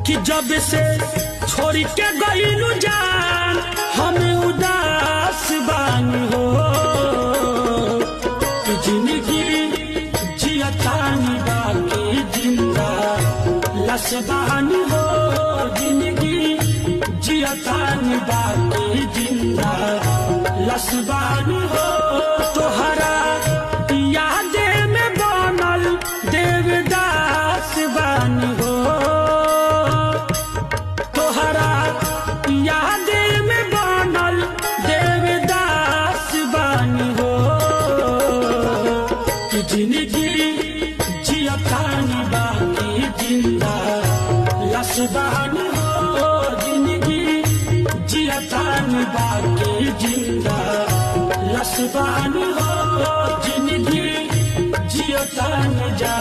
कि जब से छोड़ के गईलू जान हम उदास बानी हो कि जिंदगी जियतानी बाकी जिंदा लस बानी हो जिंदगी जियतानी बाकी जिंदा लस बानी हो तोहरा यादे में बनल देवदास बानी हो तोहरा यादे में बनल देवदास बानी हो कि जिंदगी जियतानी बाकी जिंदा लस बानी हो जिंदगी जियतानी बाकी जिंदा लस बानी हो जिंदगी जियतानी जा